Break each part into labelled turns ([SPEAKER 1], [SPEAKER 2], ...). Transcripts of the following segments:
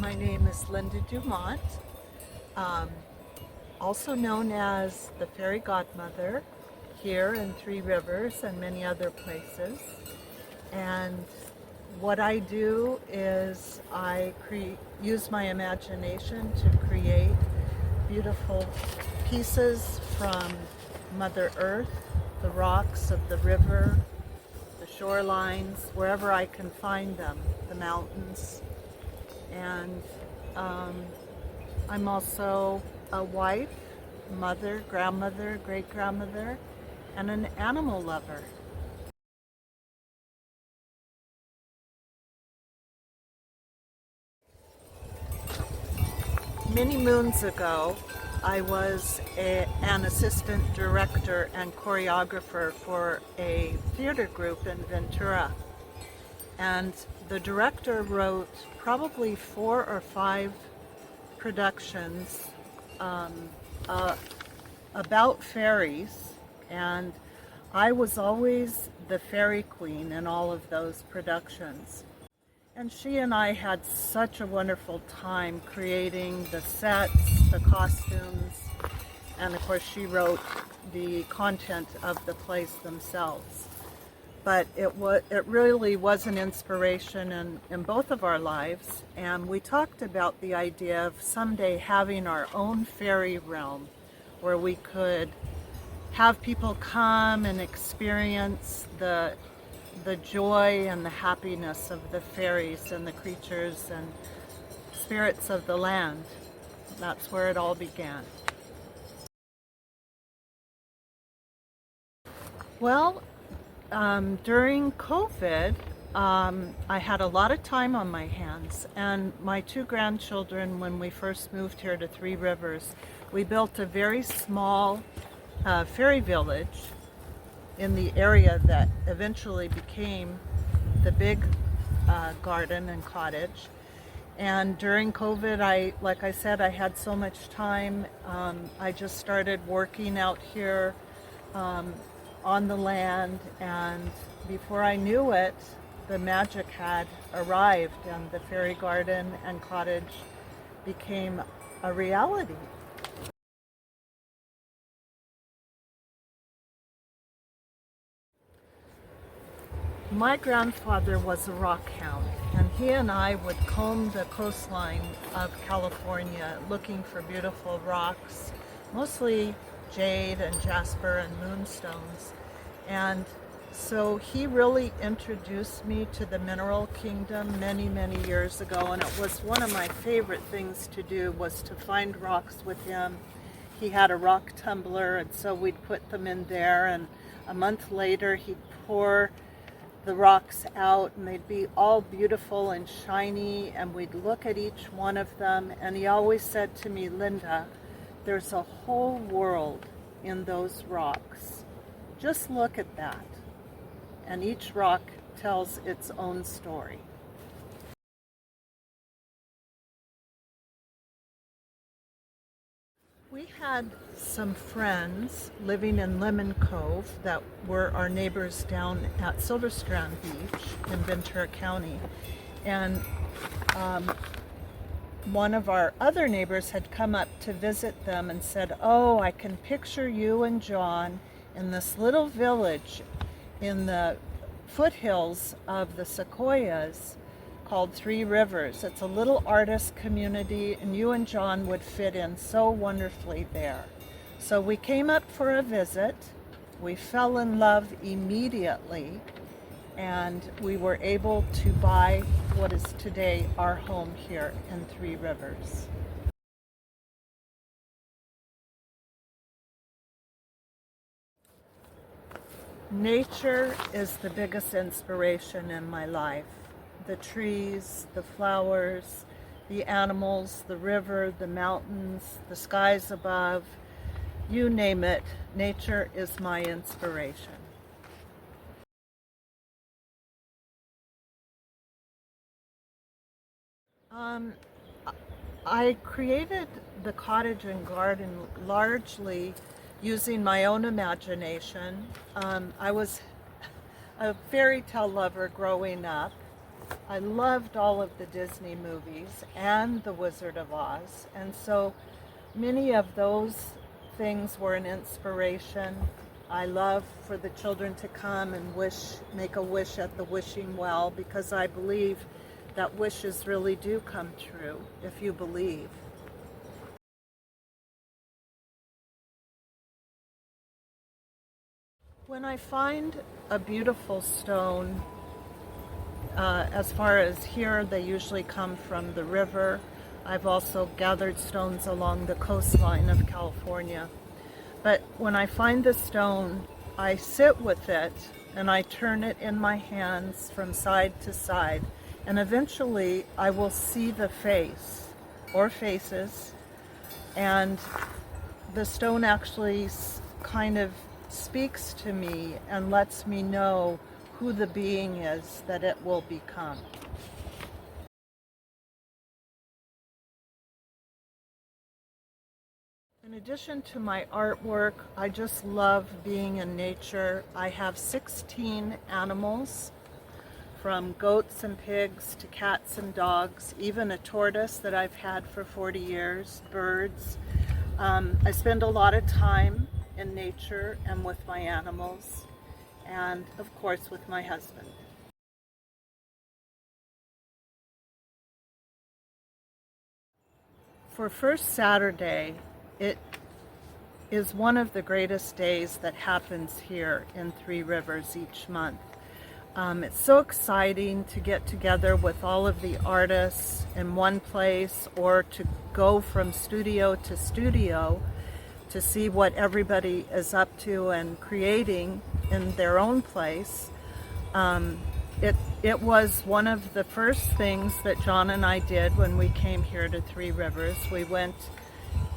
[SPEAKER 1] My name is Linda Dumont, um, also known as the Fairy Godmother here in Three Rivers and many other places. And what I do is I use my imagination to create beautiful pieces from Mother Earth, the rocks of the river, the shorelines, wherever I can find them, the mountains. And I'm also a wife, mother, grandmother, great-grandmother, and an animal lover. Many moons ago, I was an assistant director and choreographer for a theater group in Ventura. And the director wrote probably 4 or 5 productions about fairies, and I was always the fairy queen in all of those productions. And she and I had such a wonderful time creating the sets, the costumes, and of course she wrote the content of the plays themselves. But it really was an inspiration in both of our lives, and we talked about the idea of someday having our own fairy realm where we could have people come and experience the joy and the happiness of the fairies and the creatures and spirits of the land. That's where it all began. Well, during COVID, I had a lot of time on my hands, and my 2 grandchildren, when we first moved here to Three Rivers, we built a very small fairy village in the area that eventually became the big garden and cottage. And during COVID, like I said, I had so much time. I just started working out here on the land, and before I knew it, the magic had arrived and the fairy garden and cottage became a reality. My grandfather was a rock hound, and he and I would comb the coastline of California looking for beautiful rocks, mostly jade and jasper and moonstones. And so he really introduced me to the mineral kingdom many, many years ago, and it was one of my favorite things to do was to find rocks with him. He had a rock tumbler, and so we'd put them in there, and a month later he'd pour the rocks out, and they'd be all beautiful and shiny, and we'd look at each one of them, and he always said to me, "Linda, there's a whole world in those rocks. Just look at that." And each rock tells its own story. We had some friends living in Lemon Cove that were our neighbors down at Silver Strand Beach in Ventura County. And one of our other neighbors had come up to visit them and said, "Oh, I can picture you and John in this little village in the foothills of the Sequoias called Three Rivers. It's a little artist community, and you and John would fit in so wonderfully there." So we came up for a visit. We fell in love immediately, and we were able to buy what is today our home here in Three Rivers. Nature is the biggest inspiration in my life. The trees, the flowers, the animals, the river, the mountains, the skies above, you name it, nature is my inspiration. I created the Cottage and Garden largely using my own imagination. I was a fairy tale lover growing up, I loved all of the Disney movies and The Wizard of Oz, and so many of those things were an inspiration. I love for the children to come and make a wish at the wishing well, because I believe that wishes really do come true if you believe. When I find a beautiful stone, as far as here, they usually come from the river. I've also gathered stones along the coastline of California. But when I find the stone, I sit with it and I turn it in my hands from side to side. And eventually I will see the face or faces, and the stone actually kind of speaks to me and lets me know who the being is that it will become. In addition to my artwork, I just love being in nature. I have 16 animals, from goats and pigs to cats and dogs, even a tortoise that I've had for 40 years, birds. I spend a lot of time in nature and with my animals, and of course with my husband. For First Saturday, it is one of the greatest days that happens here in Three Rivers each month. It's so exciting to get together with all of the artists in one place, or to go from studio to studio to see what everybody is up to and creating in their own place. It was one of the first things that John and I did when we came here to Three Rivers. We went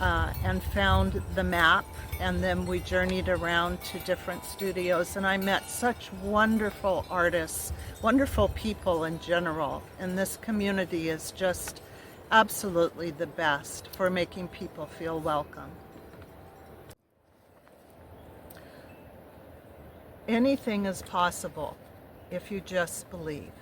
[SPEAKER 1] and found the map, and then we journeyed around to different studios, and I met such wonderful artists, wonderful people in general, and this community is just absolutely the best for making people feel welcome. Anything is possible if you just believe.